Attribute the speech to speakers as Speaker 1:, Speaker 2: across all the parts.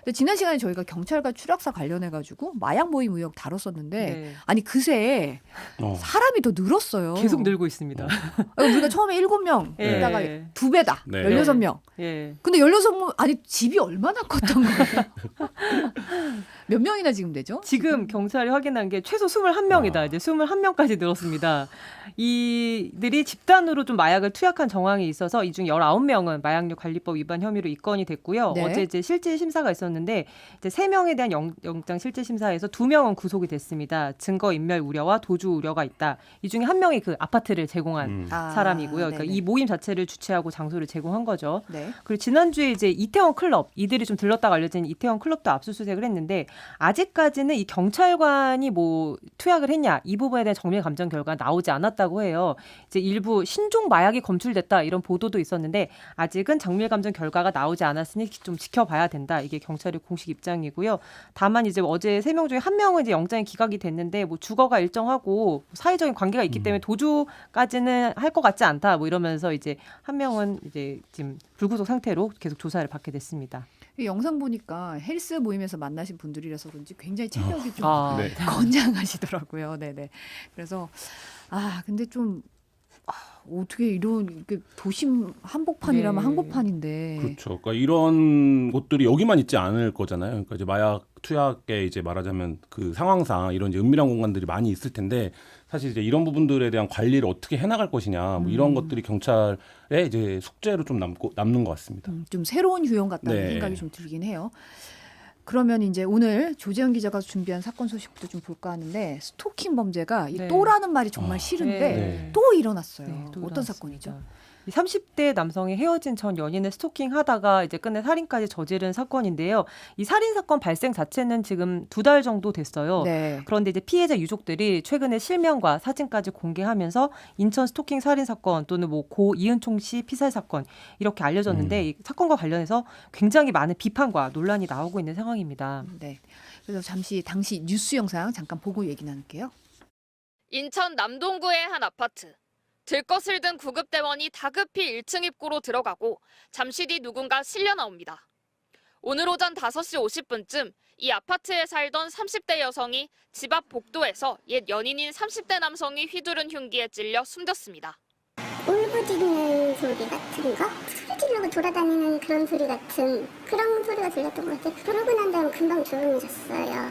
Speaker 1: 근데 지난 시간에 저희가 경찰과 추락사 관련해가지고 마약 모임 의혹 다뤘었는데
Speaker 2: 네.
Speaker 1: 아니 그새
Speaker 3: 어.
Speaker 1: 사람이 더 늘었어요.
Speaker 2: 계속 늘고 있습니다.
Speaker 1: 우리가 처음에 7명
Speaker 2: 예.
Speaker 1: 있다가 2배다.
Speaker 3: 네.
Speaker 1: 16명.
Speaker 2: 예.
Speaker 1: 근데 16명 아니 집이 얼마나 컸던 거예요? 몇 명이나 지금 되죠?
Speaker 2: 지금 경찰이 확인한 게 최소 21명이다. 이제 21명까지 늘었습니다. 이들이 집단으로 좀 마약을 투약한 정황이 있어서 이 중 19명은 마약류 관리법 위반 혐의로 입건이 됐고요.
Speaker 1: 네.
Speaker 2: 어제 이제 실질 심사가 있었는데 이제 3명에 대한 영장 실질 심사에서 2명은 구속이 됐습니다. 증거 인멸 우려와 도주 우려가 있다. 이 중에 한 명이 그 아파트를 제공한 사람이고요. 그러니까
Speaker 1: 네네.
Speaker 2: 이 모임 자체를 주최하고 장소를 제공한 거죠.
Speaker 1: 네.
Speaker 2: 그리고 지난주에 이제 이태원 클럽, 이들이 좀 들렀다고 알려진 이태원 클럽도 압수수색을 했는데 아직까지는 이 경찰관이 뭐 투약을 했냐 이 부분에 대한 정밀 감정 결과 나오지 않았다고 해요. 이제 일부 신종 마약이 검출됐다 이런 보도도 있었는데 아직은 정밀 감정 결과가 나오지 않았으니 좀 지켜봐야 된다. 이게 경찰의 공식 입장이고요. 다만 이제 어제 3명 중에 1명은 이제 영장이 기각이 됐는데 뭐 주거가 일정하고 사회적인 관계가 있기 때문에 도주까지는 할 것 같지 않다. 뭐 이러면서 이제 1명은 이제 지금 불구속 상태로 계속 조사를 받게 됐습니다.
Speaker 1: 이 영상 보니까 헬스 모임에서 만나신 분들이라서 그런지 굉장히 체력이 좀
Speaker 3: 네.
Speaker 1: 건장하시더라고요. 네네. 그래서 근데 좀 어떻게 이런 이게 도심 한복판이라면
Speaker 2: 네.
Speaker 1: 한복판인데.
Speaker 3: 그렇죠. 그러니까 이런 곳들이 여기만 있지 않을 거잖아요. 그러니까 이제 마약 투약에 이제 말하자면 그 상황상 이런 이제 은밀한 공간들이 많이 있을 텐데 사실 이제 이런 부분들에 대한 관리를 어떻게 해나갈 것이냐 뭐 이런 것들이 경찰의 이제 숙제로 좀 남는 것 같습니다.
Speaker 1: 좀 새로운 유형 같다는
Speaker 3: 네.
Speaker 1: 생각이 좀 들긴 해요. 그러면 이제 오늘 조재현 기자가 준비한 사건 소식부터 좀 볼까 하는데 스토킹 범죄가 이
Speaker 2: 네.
Speaker 1: 또라는 말이 정말 싫은데
Speaker 3: 네.
Speaker 1: 또 일어났어요.
Speaker 2: 네, 또
Speaker 1: 어떤
Speaker 2: 일어났습니다.
Speaker 1: 사건이죠?
Speaker 2: 이 30대 남성이 헤어진 전 연인을 스토킹하다가 이제 끝내 살인까지 저지른 사건인데요. 이 살인 사건 발생 자체는 지금 2달 정도 됐어요.
Speaker 1: 네.
Speaker 2: 그런데 이제 피해자 유족들이 최근에 실명과 사진까지 공개하면서 인천 스토킹 살인 사건 또는 뭐 고 이은총 씨 피살 사건 이렇게 알려졌는데 이 사건과 관련해서 굉장히 많은 비판과 논란이 나오고 있는 상황입니다.
Speaker 1: 네. 그래서 잠시 당시 뉴스 영상 잠깐 보고 얘기 나눌게요.
Speaker 4: 인천 남동구의 한 아파트. 들것을 든 구급대원이 다급히 1층 입구로 들어가고 잠시 뒤 누군가 실려 나옵니다. 오늘 오전 5시 50분쯤 이 아파트에 살던 30대 여성이 집 앞 복도에서 옛 연인인 30대 남성이 휘두른 흉기에 찔려 숨졌습니다.
Speaker 5: 울부짖는 소리 같은 거? 소리 지르고 돌아다니는 그런 소리 같은 그런 소리가 들렸던 것 같아요. 그러고 난 다음 금방 조용해졌어요.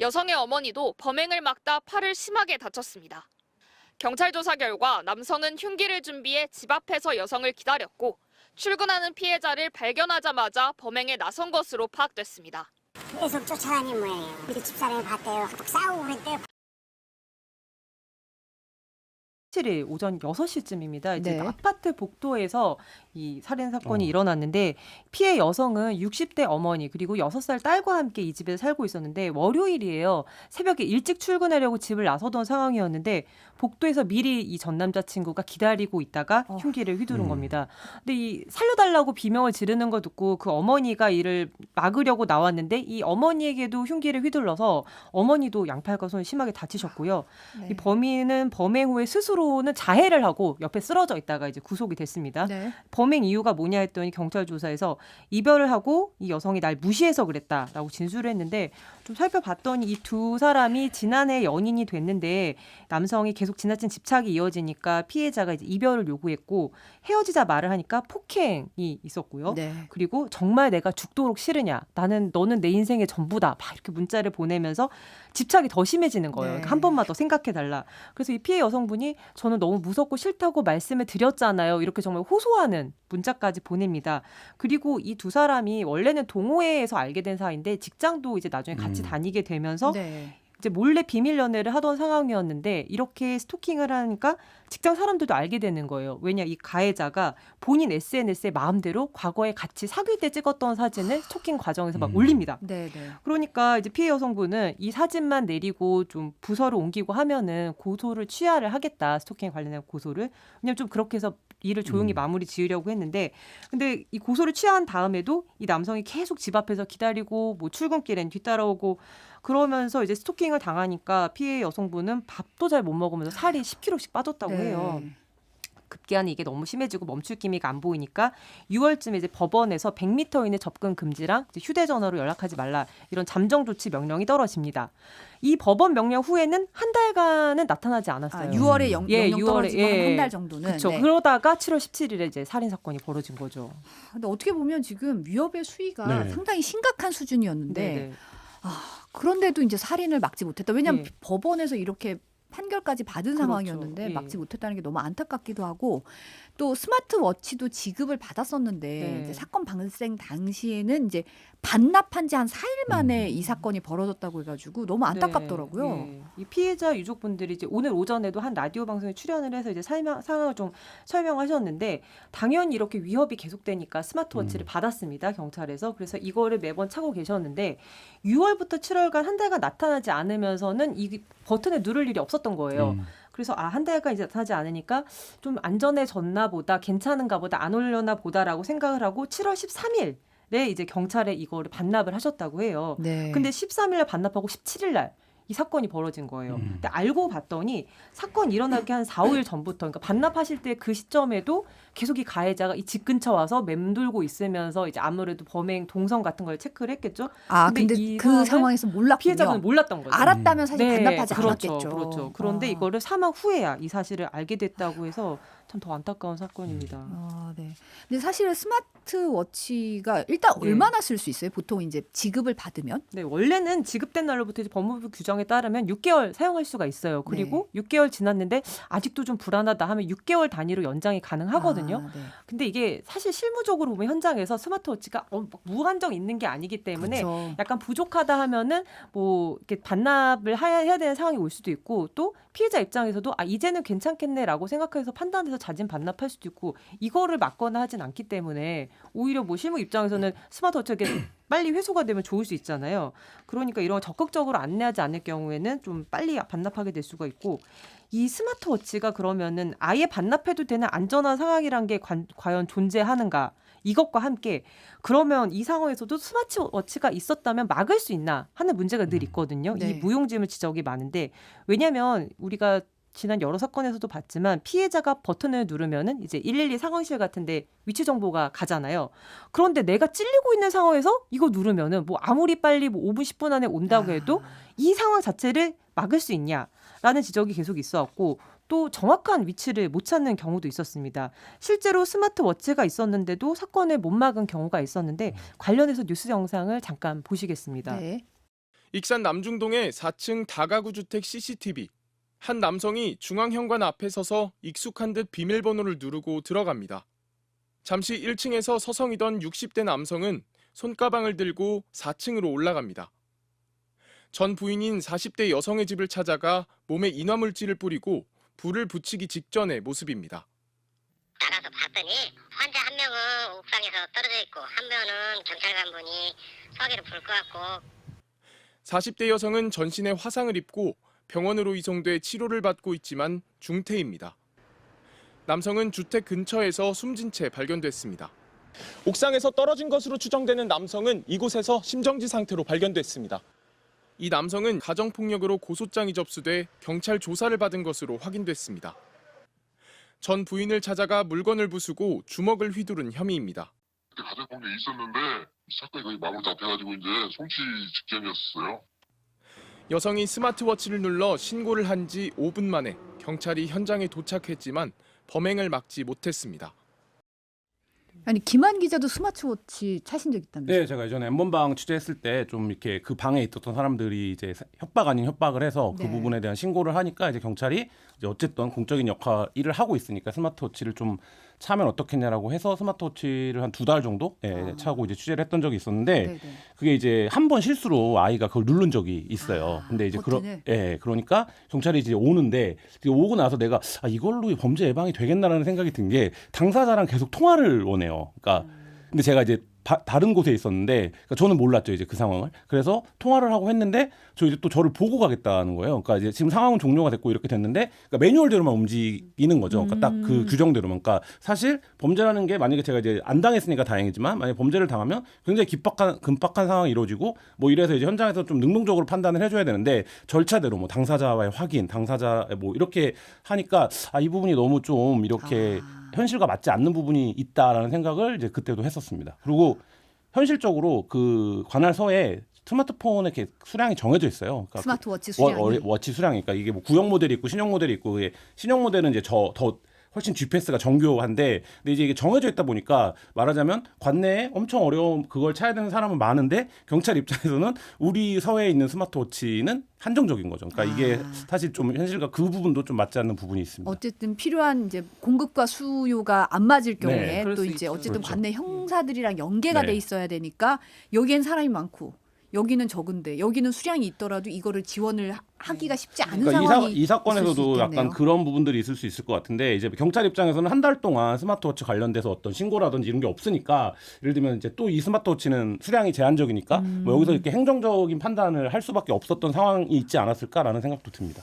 Speaker 4: 여성의 어머니도 범행을 막다 팔을 심하게 다쳤습니다. 경찰 조사 결과 남성은 흉기를 준비해 집 앞에서 여성을 기다렸고 출근하는 피해자를 발견하자마자 범행에 나선 것으로 파악됐습니다.
Speaker 5: 계속 쫓아다니는 모양이에요. 우리 집사람이 봤대요. 막 싸우고 그랬대요.
Speaker 2: 7일 오전 6시쯤입니다. 이제
Speaker 1: 네.
Speaker 2: 아파트 복도에서 이 살인 사건이 일어났는데 피해 여성은 60대 어머니 그리고 6살 딸과 함께 이 집에 살고 있었는데 월요일이에요. 새벽에 일찍 출근하려고 집을 나서던 상황이었는데 복도에서 미리 이 전 남자친구가 기다리고 있다가 흉기를 휘두른 겁니다. 근데 이 살려달라고 비명을 지르는 거 듣고 그 어머니가 이를 막으려고 나왔는데 이 어머니에게도 흉기를 휘둘러서 어머니도 양팔과 손을 심하게 다치셨고요.
Speaker 1: 네.
Speaker 2: 이 범인은 범행 후에 스스로는 자해를 하고 옆에 쓰러져 있다가 이제 구속이 됐습니다.
Speaker 1: 네.
Speaker 2: 범행 이유가 뭐냐 했더니 경찰 조사에서 이별을 하고 이 여성이 날 무시해서 그랬다라고 진술을 했는데 좀 살펴봤더니 이 두 사람이 지난해 연인이 됐는데 남성이 계속 지나친 집착이 이어지니까 피해자가 이제 이별을 요구했고 헤어지자 말을 하니까 폭행이 있었고요.
Speaker 1: 네.
Speaker 2: 그리고 정말 내가 죽도록 싫으냐 너는 내 인생의 전부다 막 이렇게 문자를 보내면서 집착이 더 심해지는 거예요.
Speaker 1: 네.
Speaker 2: 그러니까 한 번만 더 생각해달라. 그래서 이 피해 여성분이 저는 너무 무섭고 싫다고 말씀을 드렸잖아요. 이렇게 정말 호소하는 문자까지 보냅니다. 그리고 이 두 사람이 원래는 동호회에서 알게 된 사이인데 직장도 이제 나중에 같이 다니게 되면서
Speaker 1: 네.
Speaker 2: 이제 몰래 비밀 연애를 하던 상황이었는데 이렇게 스토킹을 하니까 직장 사람들도 알게 되는 거예요. 왜냐 이 가해자가 본인 SNS에 마음대로 과거에 같이 사귈 때 찍었던 사진을 스토킹 과정에서 막 올립니다.
Speaker 1: 네. 네.
Speaker 2: 그러니까 이제 피해 여성분은 이 사진만 내리고 좀 부서를 옮기고 하면은 고소를 취하를 하겠다. 스토킹에 관련된 고소를. 왜냐면 좀 그렇게 해서 일을 조용히 마무리 지으려고 했는데 근데 이 고소를 취한 다음에도 이 남성이 계속 집 앞에서 기다리고 뭐 출근길엔 뒤따라오고 그러면서 이제 스토킹을 당하니까 피해 여성분은 밥도 잘 못 먹으면서 살이 10kg씩 빠졌다고 해요. 급기야는 이게 너무 심해지고 멈출 기미가 안 보이니까 6월쯤에 이제 법원에서 100m 이내 접근 금지랑 이제 휴대전화로 연락하지 말라 이런 잠정 조치 명령이 떨어집니다. 이 법원 명령 후에는 한 달간은 나타나지 않았어요.
Speaker 1: 6월에
Speaker 2: 예,
Speaker 1: 명령
Speaker 2: 6월에,
Speaker 1: 떨어지고
Speaker 2: 예.
Speaker 1: 한 달 정도는.
Speaker 2: 그렇죠.
Speaker 1: 네.
Speaker 2: 그러다가 7월 17일에 이제 살인 사건이 벌어진 거죠.
Speaker 1: 근데 어떻게 보면 지금 위협의 수위가
Speaker 3: 네.
Speaker 1: 상당히 심각한 수준이었는데
Speaker 2: 네.
Speaker 1: 그런데도 이제 살인을 막지 못했다. 왜냐하면
Speaker 2: 예.
Speaker 1: 법원에서 이렇게 판결까지 받은
Speaker 2: 그렇죠.
Speaker 1: 상황이었는데
Speaker 2: 예.
Speaker 1: 막지 못했다는 게 너무 안타깝기도 하고 또 스마트워치도 지급을 받았었는데
Speaker 2: 네.
Speaker 1: 이제 사건 발생 당시에는 이제 반납한 지 한 4일 만에 이 사건이 벌어졌다고 해가지고 너무 안타깝더라고요.
Speaker 2: 네, 네. 이 피해자 유족분들이 이제 오늘 오전에도 한 라디오 방송에 출연을 해서 이제 상황을 좀 설명하셨는데 당연히 이렇게 위협이 계속되니까 스마트워치를 받았습니다. 경찰에서. 그래서 이거를 매번 차고 계셨는데 6월부터 7월간 한 달간 나타나지 않으면서는 이 버튼을 누를 일이 없었던 거예요. 그래서 한 달간 이제 나타나지 않으니까 좀 안전해졌나 보다, 괜찮은가 보다, 안 올려나 보다라고 생각을 하고 7월 13일에 이제 경찰에 이거를 반납을 하셨다고 해요.
Speaker 1: 네.
Speaker 2: 근데 13일날 반납하고 17일 날 이 사건이 벌어진 거예요. 근데 알고 봤더니 사건 일어나기 한 4, 5일 전부터 그러니까 반납하실 때 그 시점에도 계속 이 가해자가 이 집 근처 와서 맴돌고 있으면서 이제 아무래도 범행 동선 같은 걸 체크를 했겠죠.
Speaker 1: 근데
Speaker 2: 이
Speaker 1: 그
Speaker 2: 상황을
Speaker 1: 상황에서 몰랐군요.
Speaker 2: 피해자분은 몰랐던 거죠.
Speaker 1: 알았다면 사실
Speaker 2: 네,
Speaker 1: 반납하지
Speaker 2: 그렇죠,
Speaker 1: 않았겠죠.
Speaker 2: 그렇죠. 그런데 이거를 사망 후에야 이 사실을 알게 됐다고 해서 참 더 안타까운 사건입니다.
Speaker 1: 네. 근데 사실 스마트워치가 일단
Speaker 2: 네.
Speaker 1: 얼마나 쓸 수 있어요? 보통 이제 지급을 받으면?
Speaker 2: 네, 원래는 지급된 날로부터 이제 법무부 규정에 따르면 6개월 사용할 수가 있어요. 그리고 6개월 지났는데 아직도 좀 불안하다 하면 6개월 단위로 연장이 가능하거든요.
Speaker 1: 네.
Speaker 2: 근데 이게 사실 실무적으로 보면 현장에서 스마트워치가 무한정 있는 게 아니기 때문에
Speaker 1: 그렇죠.
Speaker 2: 약간 부족하다 하면은 뭐 이렇게 반납을 해야 되는 상황이 올 수도 있고 또 피해자 입장에서도 이제는 괜찮겠네라고 생각해서 판단해서 자진 반납할 수도 있고 이거를 막거나 하진 않기 때문에 오히려 뭐 실무 입장에서는 스마트워치가 이렇게 빨리 회수가 되면 좋을 수 있잖아요. 그러니까 이런 거 적극적으로 안내하지 않을 경우에는 좀 빨리 반납하게 될 수가 있고 이 스마트워치가 그러면은 아예 반납해도 되는 안전한 상황이란 게 과연 존재하는가? 이것과 함께 그러면 이 상황에서도 스마트워치가 있었다면 막을 수 있나 하는 문제가 늘 있거든요.
Speaker 1: 네.
Speaker 2: 이 무용지물 지적이 많은데 왜냐하면 우리가 지난 여러 사건에서도 봤지만 피해자가 버튼을 누르면은 이제 112 상황실 같은데 위치 정보가 가잖아요. 그런데 내가 찔리고 있는 상황에서 이거 누르면은 뭐 아무리 빨리 뭐 5분 10분 안에 온다고 해도 이 상황 자체를 막을 수 있냐라는 지적이 계속 있어왔고 또 정확한 위치를 못 찾는 경우도 있었습니다. 실제로 스마트워치가 있었는데도 사건을 못 막은 경우가 있었는데 관련해서 뉴스 영상을 잠깐 보시겠습니다.
Speaker 1: 네.
Speaker 6: 익산 남중동의 4층 다가구 주택 CCTV. 한 남성이 중앙현관 앞에 서서 익숙한 듯 비밀번호를 누르고 들어갑니다. 잠시 1층에서 서성이던 60대 남성은 손가방을 들고 4층으로 올라갑니다. 전 부인인 40대 여성의 집을 찾아가 몸에 인화물질을 뿌리고 불을 붙이기 직전의 모습입니다.
Speaker 7: 나가서 봤더니 환자 한 명은 옥상에서 떨어져 있고 한 명은 경찰관분이 서기로 불 끄고
Speaker 6: 40대 여성은 전신에 화상을 입고 병원으로 이송돼 치료를 받고 있지만 중태입니다. 남성은 주택 근처에서 숨진 채 발견됐습니다. 옥상에서 떨어진 것으로 추정되는 남성은 이곳에서 심정지 상태로 발견됐습니다. 이 남성은 가정폭력으로 고소장이 접수돼 경찰 조사를 받은 것으로 확인됐습니다. 전 부인을 찾아가 물건을 부수고 주먹을 휘두른 혐의입니다.
Speaker 8: 가정폭력이 있었는데 사건이 거의 마무리 다 돼가지고 이제 송치 직전이었어요.
Speaker 6: 여성이 스마트워치를 눌러 신고를 한 지 5분 만에 경찰이 현장에 도착했지만 범행을 막지 못했습니다.
Speaker 1: 아니 김한 기자도 스마트워치 차신 적 있다면서요?
Speaker 3: 네, 제가 예전에 M번방 취재했을 때 좀 이렇게 그 방에 있었던 사람들이 이제 협박 아닌 협박을 해서 그
Speaker 1: 네.
Speaker 3: 부분에 대한 신고를 하니까 이제 경찰이 이제 어쨌든 공적인 일을 하고 있으니까 스마트워치를 좀 차면 어떻겠냐라고 해서 스마트워치를 한 2달 정도 차고 이제 취재를 했던 적이 있었는데
Speaker 1: 네네.
Speaker 3: 그게 이제 한 번 실수로 아이가 그걸 누른 적이 있어요. 근데 이제
Speaker 1: 버튼을?
Speaker 3: 그러니까 경찰이 이제 오는데 오고 나서 내가 이걸로 범죄 예방이 되겠나라는 생각이 든 게 당사자랑 계속 통화를 원해요. 그러니까 근데 제가 이제 다른 곳에 있었는데 그러니까 저는 몰랐죠 이제 그 상황을. 그래서 통화를 하고 했는데 저 이제 또 저를 보고 가겠다는 거예요. 그러니까 이제 지금 상황은 종료가 됐고 이렇게 됐는데 그러니까 매뉴얼대로만 움직이는 거죠. 그러니까 딱 그 규정대로만. 그러니까 사실 범죄라는 게 만약에 제가 이제 안 당했으니까 다행이지만 만약 범죄를 당하면 굉장히 급박한 상황이 이루어지고 뭐 이래서 이제 현장에서 좀 능동적으로 판단을 해줘야 되는데 절차대로 뭐 당사자와의 확인, 당사자 뭐 이렇게 하니까 이 부분이 너무 좀 이렇게 현실과 맞지 않는 부분이 있다라는 생각을 이제 그때도 했었습니다. 그리고 현실적으로 그 관할서에 스마트폰의 이렇게 수량이 정해져 있어요. 그러니까
Speaker 1: 스마트워치 수량이.
Speaker 3: 워치 수량이. 그러니까 이게 뭐 구형 모델이 있고 신형 모델이 있고 신형 모델은 이제 더 훨씬 GPS가 정교한데 근데 이제 이게 정해져 있다 보니까 말하자면 관내에 엄청 어려운 그걸 찾아야 되는 사람은 많은데 경찰 입장에서는 우리 서해에 있는 스마트워치는 한정적인 거죠. 그러니까 이게 사실 좀 현실과 그 부분도 좀 맞지 않는 부분이 있습니다.
Speaker 1: 어쨌든 필요한 이제 공급과 수요가 안 맞을 경우에
Speaker 3: 네.
Speaker 2: 그럴
Speaker 1: 또
Speaker 2: 수
Speaker 1: 이제
Speaker 2: 있죠.
Speaker 1: 어쨌든
Speaker 3: 그렇죠.
Speaker 1: 관내 형사들이랑 연계가
Speaker 3: 네.
Speaker 1: 돼 있어야 되니까 여기엔 사람이 많고 여기는 적은데 여기는 수량이 있더라도 이거를 지원을 하기가 쉽지 않은
Speaker 3: 그러니까
Speaker 1: 상황이
Speaker 3: 이 사건에서도
Speaker 1: 있을 수 있겠네요.
Speaker 3: 약간 그런 부분들이 있을 수 있을 것 같은데 이제 경찰 입장에서는 한 달 동안 스마트워치 관련돼서 어떤 신고라든지 이런 게 없으니까 예를 들면 이제 또 이 스마트워치는 수량이 제한적이니까 뭐 여기서 이렇게 행정적인 판단을 할 수밖에 없었던 상황이 있지 않았을까라는 생각도 듭니다.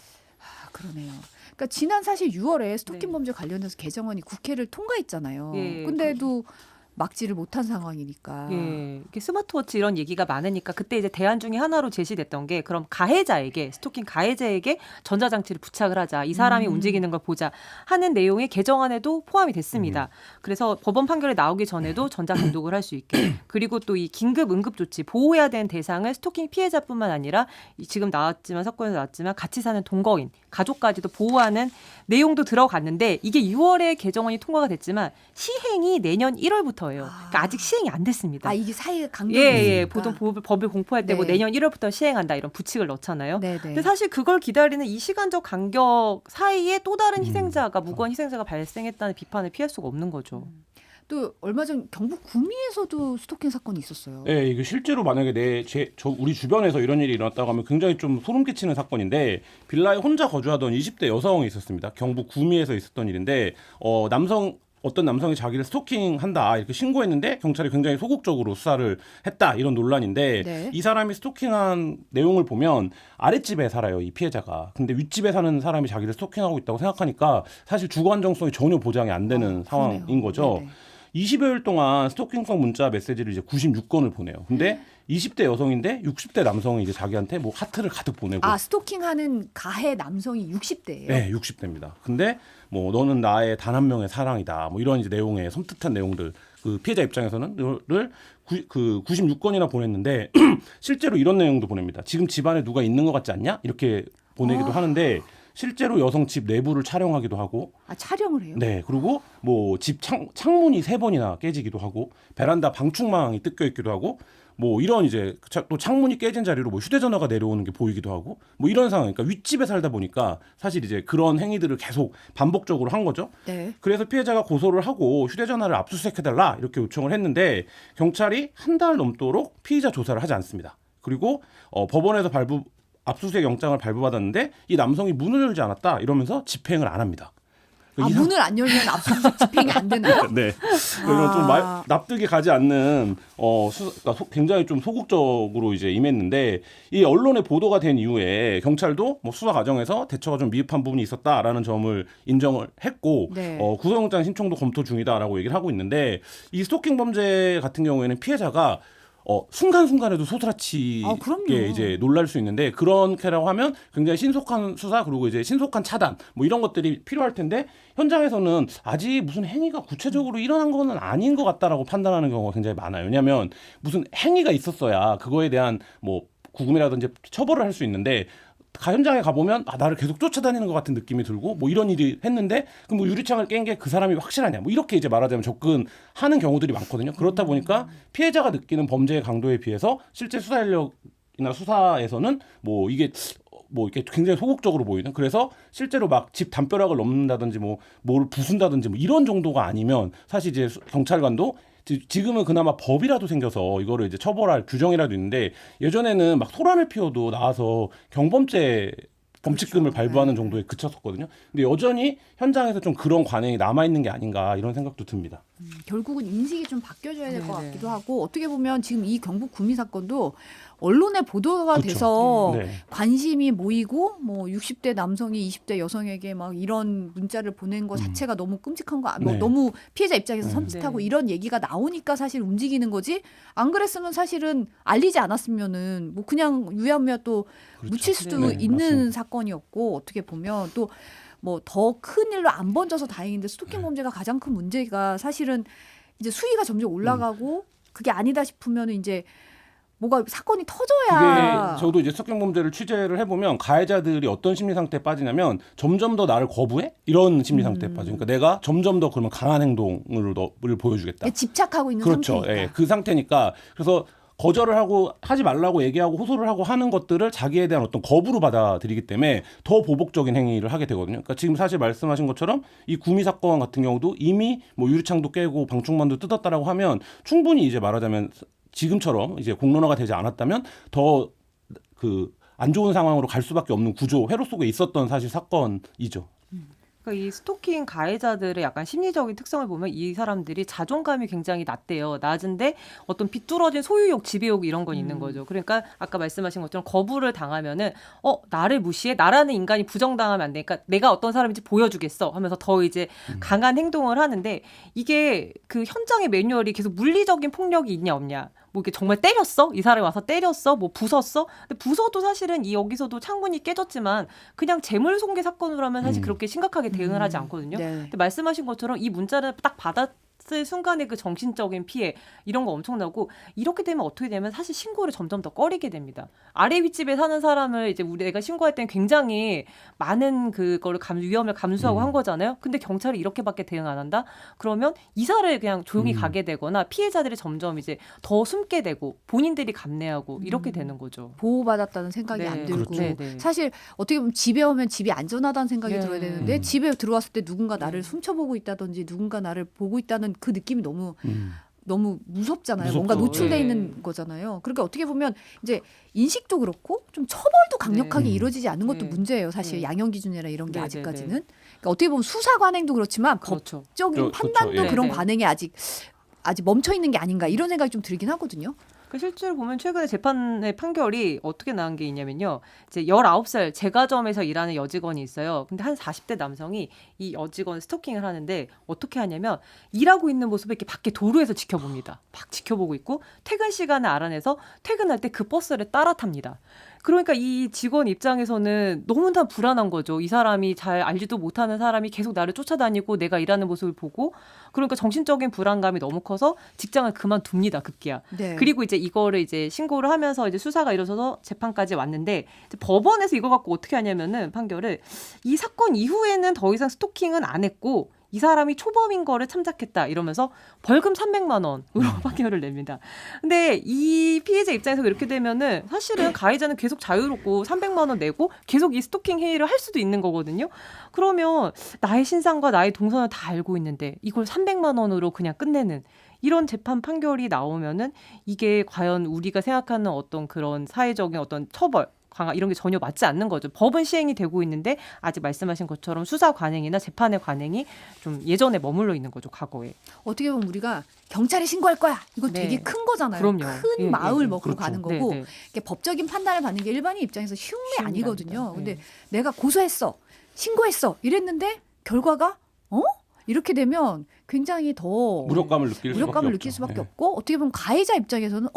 Speaker 1: 그러네요. 그러니까 지난 사실 6월에 스토킹
Speaker 2: 네.
Speaker 1: 범죄 관련해서 개정안이 국회를 통과했잖아요.
Speaker 2: 예,
Speaker 1: 근데도 막지를 못한 상황이니까.
Speaker 2: 예, 이렇게 스마트워치 이런 얘기가 많으니까 그때 이제 대안 중에 하나로 제시됐던 게 그럼 가해자에게 스토킹 가해자에게 전자장치를 부착을 하자. 이 사람이 움직이는 걸 보자 하는 내용의 개정안에도 포함이 됐습니다. 그래서 법원 판결이 나오기 전에도 전자 감독을 할 수 있게 그리고 또 이 긴급 응급 조치 보호해야 되는 대상을 스토킹 피해자뿐만 아니라 지금 나왔지만 사건에서 나왔지만 같이 사는 동거인 가족까지도 보호하는 내용도 들어갔는데 이게 6월에 개정안이 통과가 됐지만 시행이 내년 1월부터예요. 그러니까 아직 시행이 안 됐습니다.
Speaker 1: 이게 사회 강도가
Speaker 2: 예. 보통 법을 공포할 때 뭐
Speaker 1: 네.
Speaker 2: 내년 1월부터 시행한다 이런 부칙을 넣잖아요.
Speaker 1: 네네.
Speaker 2: 근데 사실 그걸 기다리는 이 시간적 간격 사이에 또 다른 희생자가 무고한 희생자가 발생했다는 비판을 피할 수가 없는 거죠.
Speaker 1: 또 얼마 전 경북 구미에서도 스토킹 사건이 있었어요.
Speaker 3: 네, 이거 실제로 만약에 우리 주변에서 이런 일이 일어났다고 하면 굉장히 좀 소름 끼치는 사건인데 빌라에 혼자 거주하던 20대 여성이 있었습니다. 경북 구미에서 있었던 일인데 어떤 남성이 자기를 스토킹한다 이렇게 신고했는데 경찰이 굉장히 소극적으로 수사를 했다 이런 논란인데
Speaker 1: 네.
Speaker 3: 이 사람이 스토킹한 내용을 보면 아랫집에 살아요 이 피해자가. 근데 윗집에 사는 사람이 자기를 스토킹하고 있다고 생각하니까 사실 주거 안정성이 전혀 보장이 안 되는 상황인
Speaker 1: 그러네요.
Speaker 3: 거죠.
Speaker 1: 네네.
Speaker 3: 20여일 동안 스토킹성 문자 메시지를 이제 96건을 보내요. 근데 20대 여성인데 60대 남성이 이제 자기한테 뭐 하트를 가득 보내고.
Speaker 1: 스토킹하는 가해 남성이 60대예요.
Speaker 3: 네, 60대입니다. 근데 뭐 너는 나의 단 한 명의 사랑이다. 뭐 이런 이제 내용의 섬뜩한 내용들 그 피해자 입장에서는 그 96건이나 보냈는데 실제로 이런 내용도 보냅니다. 지금 집안에 누가 있는 것 같지 않냐? 이렇게 보내기도 하는데 실제로 여성 집 내부를 촬영하기도 하고.
Speaker 1: 촬영을 해요?
Speaker 3: 네, 그리고 뭐 집 창문이 3번이나 깨지기도 하고 베란다 방충망이 뜯겨 있기도 하고 뭐 이런 이제 또 창문이 깨진 자리로 뭐 휴대전화가 내려오는 게 보이기도 하고 뭐 이런 상황. 그러니까 윗집에 살다 보니까 사실 이제 그런 행위들을 계속 반복적으로 한 거죠.
Speaker 1: 네.
Speaker 3: 그래서 피해자가 고소를 하고 휴대전화를 압수수색해달라 이렇게 요청을 했는데 경찰이 한 달 넘도록 피의자 조사를 하지 않습니다. 그리고 법원에서 압수수색 영장을 발부받았는데 이 남성이 문을 열지 않았다 이러면서 집행을 안 합니다.
Speaker 1: 문을 안 열면 압수수색 집행이 안 되나요?
Speaker 3: 네. 그래서 좀 납득이 가지 않는 그러니까 굉장히 좀 소극적으로 이제 임했는데 이 언론에 보도가 된 이후에 경찰도 뭐 수사 과정에서 대처가 좀 미흡한 부분이 있었다라는 점을 인정을 했고
Speaker 1: 네.
Speaker 3: 구속영장 신청도 검토 중이다라고 얘기를 하고 있는데 이 스토킹 범죄 같은 경우에는 피해자가 순간순간에도 소스라치게
Speaker 1: 그럼요.
Speaker 3: 이제 놀랄 수 있는데 그렇게라고 하면 굉장히 신속한 수사 그리고 이제 신속한 차단 뭐 이런 것들이 필요할 텐데 현장에서는 아직 무슨 행위가 구체적으로 일어난 거는 아닌 것 같다라고 판단하는 경우가 굉장히 많아요. 왜냐하면 무슨 행위가 있었어야 그거에 대한 뭐 구금이라든지 처벌을 할 수 있는데 현장에 가보면 나를 계속 쫓아다니는 것 같은 느낌이 들고 뭐 이런 일이 했는데 그럼 뭐 유리창을 깬 게 그 사람이 확실하냐 뭐 이렇게 이제 말하자면 접근하는 경우들이 많거든요. 그렇다 보니까 피해자가 느끼는 범죄의 강도에 비해서 실제 수사 인력이나 수사에서는 뭐 이게 뭐 이렇게 굉장히 소극적으로 보이는 그래서 실제로 막 집 담벼락을 넘는다든지 뭘 부순다든지 뭐 이런 정도가 아니면 사실 이제 경찰관도 지금은 그나마 법이라도 생겨서 이거를 이제 처벌할 규정이라도 있는데 예전에는 막 소란을 피워도 나와서 경범죄 범칙금을 발부하는 정도에 그쳤었거든요. 근데 여전히 현장에서 좀 그런 관행이 남아 있는 게 아닌가 이런 생각도 듭니다.
Speaker 1: 결국은 인식이 좀 바뀌어져야 될 것
Speaker 2: 네네.
Speaker 1: 같기도 하고 어떻게 보면 지금 이 경북 구미 사건도 언론에 보도가
Speaker 3: 그쵸.
Speaker 1: 돼서
Speaker 3: 네.
Speaker 1: 관심이 모이고 뭐 60대 남성이 20대 여성에게 막 이런 문자를 보낸 거 자체가 너무 끔찍한 거, 뭐
Speaker 3: 네.
Speaker 1: 너무 피해자 입장에서 섬찟하고
Speaker 2: 네.
Speaker 1: 이런 얘기가 나오니까 사실 움직이는 거지. 안 그랬으면 사실은 알리지 않았으면은 뭐 그냥 유야무야 또
Speaker 3: 그렇죠.
Speaker 1: 묻힐 수도
Speaker 3: 네,
Speaker 1: 있는
Speaker 3: 맞습니다.
Speaker 1: 사건이었고 어떻게 보면 또 뭐 더 큰 일로 안 번져서 다행인데 스토킹 범죄가 가장 큰 문제가 사실은 이제 수위가 점점 올라가고 그게 아니다 싶으면 이제 뭐가 사건이 터져야
Speaker 3: 이게 저도 이제 스토킹 범죄를 취재를 해보면 가해자들이 어떤 심리 상태에 빠지냐면 점점 더 나를 거부해? 이런 심리 상태에 빠져. 그러니까 내가 점점 더 그러면 강한 행동을 보여주겠다.
Speaker 1: 집착하고 있는
Speaker 3: 그렇죠.
Speaker 1: 상태니까.
Speaker 3: 예, 그 상태니까 그래서 거절을 하고 하지 말라고 얘기하고 호소를 하고 하는 것들을 자기에 대한 어떤 거부로 받아들이기 때문에 더 보복적인 행위를 하게 되거든요. 그러니까 지금 사실 말씀하신 것처럼 이 구미 사건 같은 경우도 이미 뭐 유리창도 깨고 방충망도 뜯었다라고 하면 충분히 이제 말하자면 지금처럼 이제 공론화가 되지 않았다면 더 그 안 좋은 상황으로 갈 수밖에 없는 구조, 회로 속에 있었던 사실 사건이죠.
Speaker 2: 그러니까 이 스토킹 가해자들의 약간 심리적인 특성을 보면 이 사람들이 자존감이 굉장히 낮대요. 낮은데 어떤 비뚤어진 소유욕, 지배욕 이런 건 있는 거죠. 그러니까 아까 말씀하신 것처럼 거부를 당하면은 나를 무시해? 나라는 인간이 부정당하면 안 되니까 내가 어떤 사람인지 보여주겠어 하면서 더 이제 강한 행동을 하는데 이게 그 현장의 매뉴얼이 계속 물리적인 폭력이 있냐 없냐. 뭐 이게 정말 때렸어? 이 사람이 와서 때렸어? 뭐 부쉈어? 근데 부숴도 사실은 이 여기서도 창문이 깨졌지만 그냥 재물 손괴 사건으로 하면 사실 그렇게 심각하게 대응을 하지 않거든요.
Speaker 1: 네.
Speaker 2: 근데 말씀하신 것처럼 이 문자를 딱 받았을 순간의 그 정신적인 피해 이런 거 엄청나고 이렇게 되면 어떻게 되면 사실 신고를 점점 더 꺼리게 됩니다. 아래 윗집에 사는 사람을 이제 내가 신고할 때는 굉장히 많은 그거를 위험을 감수하고 한 거잖아요. 근데 경찰이 이렇게밖에 대응 안 한다? 그러면 이사를 그냥 조용히 가게 되거나 피해자들이 점점 이제 더 숨게 되고 본인들이 감내하고 이렇게 되는 거죠.
Speaker 1: 보호받았다는 생각이
Speaker 2: 네.
Speaker 1: 안 들고
Speaker 3: 그렇죠.
Speaker 2: 네.
Speaker 1: 사실 어떻게 보면 집에 오면 집이 안전하다는 생각이
Speaker 2: 네.
Speaker 1: 들어야 되는데
Speaker 3: 음.
Speaker 1: 집에 들어왔을 때 누군가 나를 훔쳐보고 있다든지 누군가 나를 보고 있다는 그 느낌이 너무 무섭잖아요.
Speaker 3: 무섭죠.
Speaker 1: 뭔가 노출돼
Speaker 2: 네.
Speaker 1: 있는 거잖아요. 그러니까 어떻게 보면 이제 인식도 그렇고 좀 처벌도 강력하게
Speaker 3: 네.
Speaker 1: 이루어지지 않는 것도
Speaker 2: 네.
Speaker 1: 문제예요. 사실
Speaker 2: 네.
Speaker 1: 양형 기준이나 이런 게
Speaker 2: 네, 네,
Speaker 1: 아직까지는.
Speaker 2: 네.
Speaker 1: 그러니까 어떻게 보면 수사 관행도 그렇지만
Speaker 2: 그렇죠.
Speaker 1: 법적인
Speaker 3: 그렇죠.
Speaker 1: 판단도
Speaker 3: 예.
Speaker 1: 그런
Speaker 2: 네, 네.
Speaker 1: 관행이 아직 멈춰 있는 게 아닌가 이런 생각이 좀 들긴 하거든요.
Speaker 2: 그 실제로 보면 최근에 재판의 판결이 어떻게 나온 게 있냐면요. 이제 19살 제과점에서 일하는 여직원이 있어요. 근데 한 40대 남성이 이 여직원 스토킹을 하는데 어떻게 하냐면 일하고 있는 모습을 이렇게 밖에 도로에서 지켜봅니다. 막 지켜보고 있고 퇴근 시간을 알아내서 퇴근할 때 그 버스를 따라 탑니다. 그러니까 이 직원 입장에서는 너무나 불안한 거죠. 이 사람이 잘 알지도 못하는 사람이 계속 나를 쫓아다니고 내가 일하는 모습을 보고 그러니까 정신적인 불안감이 너무 커서 직장을 그만둡니다. 급기야.
Speaker 1: 네.
Speaker 2: 그리고 이제 이거를 이제 신고를 하면서 이제 수사가 이루어져서 재판까지 왔는데 이제 법원에서 이거 갖고 어떻게 하냐면은 판결을 이 사건 이후에는 더 이상 스토킹은 안 했고 이 사람이 초범인 거를 참작했다 이러면서 벌금 300만 원으로 판결을 냅니다. 근데 이 피해자 입장에서 이렇게 되면은 사실은 가해자는 계속 자유롭고 300만 원 내고 계속 이 스토킹 행위를 할 수도 있는 거거든요. 그러면 나의 신상과 나의 동선을 다 알고 있는데 이걸 300만 원으로 그냥 끝내는 이런 재판 판결이 나오면은 이게 과연 우리가 생각하는 어떤 그런 사회적인 어떤 처벌 강화 이런 게 전혀 맞지 않는 거죠. 법은 시행이 되고 있는데 아직 말씀하신 것처럼 수사 관행이나 재판의 관행이 좀 예전에 머물러 있는 거죠. 과거에.
Speaker 1: 어떻게 보면 우리가 경찰에 신고할 거야. 이거
Speaker 2: 네.
Speaker 1: 되게 큰 거잖아요.
Speaker 2: 그럼요.
Speaker 1: 큰
Speaker 2: 예,
Speaker 1: 마을
Speaker 2: 예,
Speaker 1: 먹고
Speaker 3: 그렇죠.
Speaker 1: 가는 거고
Speaker 2: 네, 네.
Speaker 1: 이게 법적인 판단을 받는 게 일반인 입장에서 쉬운 게
Speaker 2: 쉬운 게
Speaker 1: 아니거든요.
Speaker 2: 아닙니다.
Speaker 1: 근데
Speaker 2: 네.
Speaker 1: 내가 고소했어, 신고했어 이랬는데 결과가 이렇게 되면 굉장히 더
Speaker 3: 무력감을 느낄
Speaker 1: 수밖에
Speaker 3: 네.
Speaker 1: 없고 어떻게 보면 가해자 입장에서는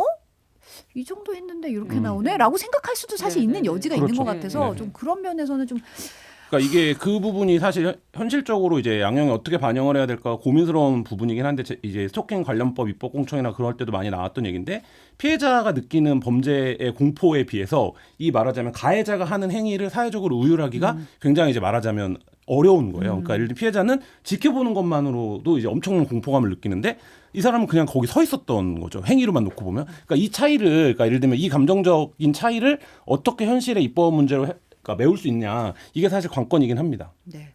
Speaker 1: 이 정도 했는데 이렇게
Speaker 3: 음.
Speaker 1: 나오네라고 생각할 수도 사실
Speaker 2: 네,
Speaker 1: 있는
Speaker 2: 네,
Speaker 1: 여지가
Speaker 2: 네.
Speaker 1: 있는 것
Speaker 3: 그렇죠.
Speaker 1: 같아서
Speaker 3: 네.
Speaker 1: 좀 그런 면에서는 좀
Speaker 3: 그러니까 이게 그 부분이 사실 현실적으로 이제 양형이 어떻게 반영을 해야 될까 고민스러운 부분이긴 한데 이제 스토킹 관련법 입법 공청이나 그럴 때도 많이 나왔던 얘기인데 피해자가 느끼는 범죄의 공포에 비해서 이 말하자면 가해자가 하는 행위를 사회적으로 우율하기가 굉장히 이제 말하자면 어려운 거예요. 그러니까 예를 들어 피해자는 지켜보는 것만으로도 이제 엄청난 공포감을 느끼는데 이 사람은 그냥 거기 서 있었던 거죠. 행위로만 놓고 보면. 그러니까 이 차이를, 그러니까 예를 들면 이 감정적인 차이를 어떻게 현실의 입법 문제로 그러니까 메울 수 있냐. 이게 사실 관건이긴 합니다.
Speaker 1: 네.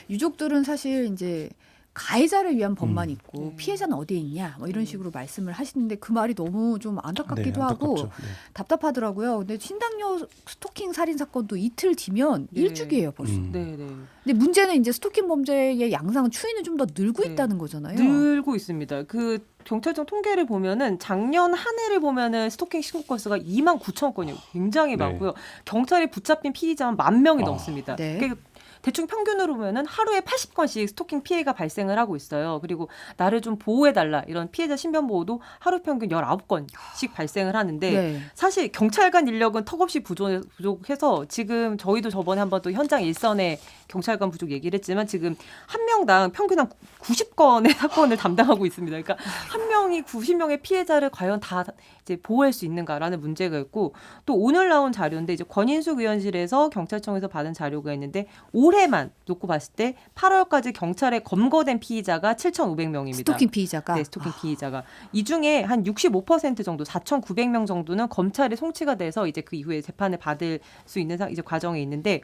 Speaker 1: 유족들은 사실 이제 가해자를 위한 법만 있고
Speaker 2: 네.
Speaker 1: 피해자는 어디에 있냐 뭐 이런 식으로 말씀을 하시는데 그 말이 너무 좀 안타깝기도
Speaker 3: 네,
Speaker 1: 하고
Speaker 3: 안타깝죠. 네.
Speaker 1: 답답하더라고요. 근데 신당녀 스토킹 살인 사건도 이틀 뒤면
Speaker 2: 네.
Speaker 1: 일주기예요 벌써.
Speaker 2: 네, 네.
Speaker 1: 근데 문제는 이제 스토킹 범죄의 양상은 추이는 좀 더 늘고
Speaker 2: 네.
Speaker 1: 있다는 거잖아요.
Speaker 2: 늘고 있습니다. 그 경찰청 통계를 보면은 작년 한 해를 보면은 스토킹 신고 건수가 29,000건이요. 굉장히
Speaker 3: 네.
Speaker 2: 많고요. 경찰에 붙잡힌 피의자는 10,000명이 넘습니다.
Speaker 1: 네.
Speaker 2: 그러니까 대충 평균으로 보면은 하루에 80건씩 스토킹 피해가 발생을 하고 있어요. 그리고 나를 좀 보호해달라 이런 피해자 신변 보호도 하루 평균 19건씩 발생을 하는데
Speaker 1: 네.
Speaker 2: 사실 경찰관 인력은 턱없이 부족해서 지금 저희도 저번에 한번 또 현장 일선에 경찰관 부족 얘기를 했지만 지금 한 명당 평균 한 90건의 사건을 담당하고 있습니다. 그러니까 한 명이 90명의 피해자를 과연 다 이제 보호할 수 있는가라는 문제가 있고 또 오늘 나온 자료인데 이제 권인숙 의원실에서 경찰청에서 받은 자료가 있는데 올해만 놓고 봤을 때 8월까지 경찰에 검거된 피의자가 7,500명입니다.
Speaker 1: 스토킹 피의자가
Speaker 2: 네, 스토킹 피의자가 이 중에 한 65% 정도 4,900명 정도는 검찰에 송치가 돼서 이제 그 이후에 재판을 받을 수 있는 이제 과정에 있는데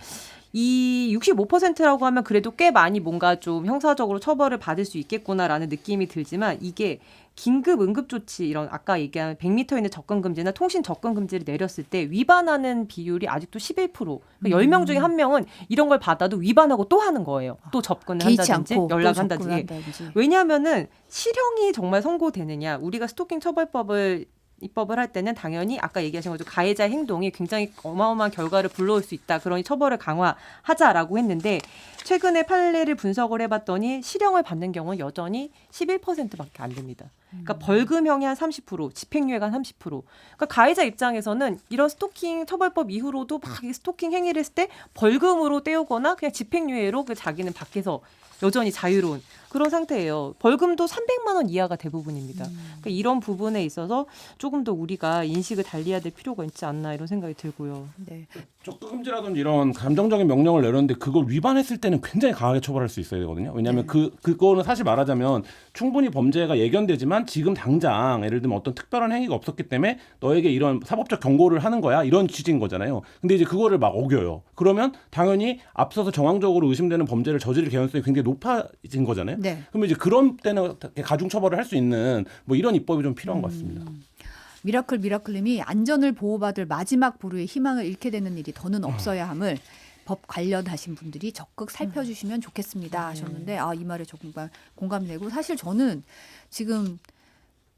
Speaker 2: 이 65%라고 하면 그래도 꽤 많이 뭔가 좀 형사적으로 처벌을 받을 수 있겠구나라는 느낌이 들지만 이게 긴급 응급조치 이런 아까 얘기한 100m 이내 접근금지나 통신 접근금지를 내렸을 때 위반하는 비율이 아직도 11%. 그러니까 10명 중에 1명은 이런 걸 받아도 위반하고 또 하는 거예요. 또 접근을
Speaker 1: 개의치
Speaker 2: 한다든지
Speaker 1: 않고 또
Speaker 2: 연락한다든지.
Speaker 1: 접근한다든지.
Speaker 2: 왜냐하면은 실형이 정말 선고되느냐. 우리가 스토킹 처벌법을 입법을 할 때는 당연히 아까 얘기하신 것처럼 가해자 행동이 굉장히 어마어마한 결과를 불러올 수 있다. 그러니 처벌을 강화하자라고 했는데 최근에 판례를 분석을 해봤더니 실형을 받는 경우는 여전히 11%밖에 안 됩니다. 그러니까 벌금형이 한 30%, 집행유예가 한 30%. 그러니까 가해자 입장에서는 이런 스토킹 처벌법 이후로도 막 스토킹 행위를 했을 때 벌금으로 때우거나 그냥 집행유예로 그 자기는 밖에서 여전히 자유로운 그런 상태예요. 벌금도 300만 원 이하가 대부분입니다. 그러니까 이런 부분에 있어서 조금 더 우리가 인식을 달리해야 될 필요가 있지 않나 이런 생각이 들고요.
Speaker 1: 네.
Speaker 3: 접근금지라든지 이런 감정적인 명령을 내렸는데 그걸 위반했을 때는 굉장히 강하게 처벌할 수 있어야 되거든요. 왜냐하면 그거는 사실 말하자면 충분히 범죄가 예견되지만 지금 당장 예를 들면 어떤 특별한 행위가 없었기 때문에 너에게 이런 사법적 경고를 하는 거야 이런 취지인 거잖아요. 근데 이제 그거를 막 어겨요. 그러면 당연히 앞서서 정황적으로 의심되는 범죄를 저지를 개연성이 굉장히 높아진 거잖아요.
Speaker 1: 네.
Speaker 3: 그러면 이제 그런 때는 가중 처벌을 할 수 있는 뭐 이런 입법이 좀 필요한 것 같습니다.
Speaker 1: 미라클님이 안전을 보호받을 마지막 보루의 희망을 잃게 되는 일이 더는 없어야 함을 법 관련하신 분들이 적극 살펴주시면 좋겠습니다 하셨는데 이 말에 정말 공감되고 사실 저는 지금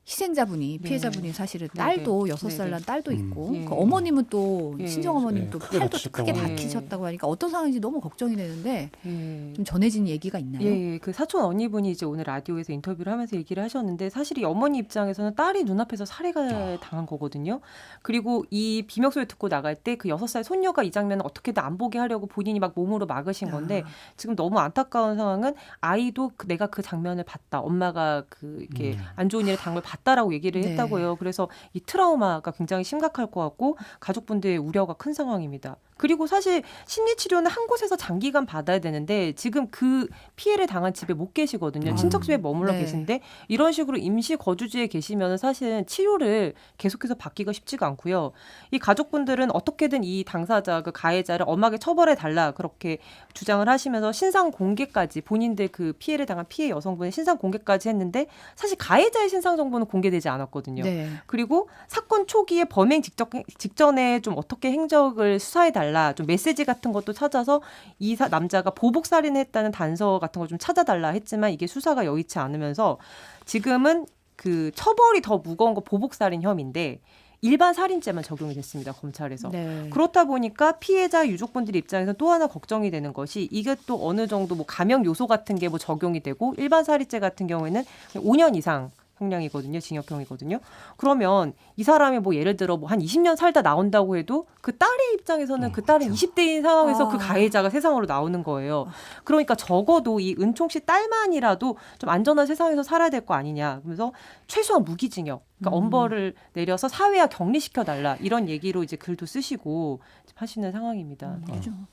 Speaker 1: 희생자분이 피해자분이 사실은 딸도 6살 난 딸도 있고
Speaker 2: 예.
Speaker 1: 그 어머님은 또
Speaker 2: 예.
Speaker 1: 친정 어머님도
Speaker 3: 크게
Speaker 1: 팔도
Speaker 3: 다치셨다고
Speaker 1: 크게
Speaker 2: 하네요.
Speaker 1: 다치셨다고 하니까 어떤 상황인지 너무 걱정이 되는데
Speaker 2: 예.
Speaker 1: 좀 전해진 얘기가 있나요?
Speaker 2: 예, 그 사촌 언니분이 이제 오늘 라디오에서 인터뷰를 하면서 얘기를 하셨는데 사실 이 어머니 입장에서는 딸이 눈앞에서 살해가 당한 거거든요. 그리고 이 비명소리 듣고 나갈 때 그 6살 손녀가 이 장면을 어떻게든 안 보게 하려고 본인이 막 몸으로 막으신 건데 지금 너무 안타까운 상황은 아이도 내가 그 장면을 봤다. 엄마가 그 이렇게 안 좋은 일을 당한 걸 봤다라고 얘기를
Speaker 1: 네.
Speaker 2: 했다고요. 그래서 이 트라우마가 굉장히 심각할 것 같고 가족분들의 우려가 큰 상황입니다. 그리고 사실 심리치료는 한 곳에서 장기간 받아야 되는데 지금 그 피해를 당한 집에 못 계시거든요. 친척 집에 머물러
Speaker 1: 네.
Speaker 2: 계신데 이런 식으로 임시 거주지에 계시면 사실은 치료를 계속해서 받기가 쉽지가 않고요. 이 가족분들은 어떻게든 이 당사자, 그 가해자를 엄하게 처벌해 달라 그렇게 주장을 하시면서 신상 공개까지 본인들 그 피해를 당한 피해 여성분의 신상 공개까지 했는데 사실 가해자의 신상 정보는 공개되지 않았거든요.
Speaker 1: 네.
Speaker 2: 그리고 사건 초기에 범행 직전에 좀 어떻게 행적을 수사해달라 좀 메시지 같은 것도 찾아서 이 남자가 보복 살인했다는 단서 같은 걸 좀 찾아달라 했지만 이게 수사가 여의치 않으면서 지금은 그 처벌이 더 무거운 거 보복 살인 혐의인데 일반 살인죄만 적용이 됐습니다. 검찰에서.
Speaker 1: 네.
Speaker 2: 그렇다 보니까 피해자 유족분들 입장에서 또 하나 걱정이 되는 것이 이게 또 어느 정도 뭐 감형 요소 같은 게 뭐 적용이 되고 일반 살인죄 같은 경우에는 5년 이상 형량이거든요. 징역형이거든요. 그러면 이 사람이 뭐 예를 들어 뭐 한 20년 살다 나온다고 해도 그 딸의 입장에서는 그 딸은 20대인 상황에서 그 가해자가 세상으로 나오는 거예요. 그러니까 적어도 이 은총 씨 딸만이라도 좀 안전한 세상에서 살아야 될 거 아니냐. 그러면서 최소한 무기징역, 그러니까 엄벌을 내려서 사회화 격리시켜달라 이런 얘기로 이제 글도 쓰시고 하시는 상황입니다.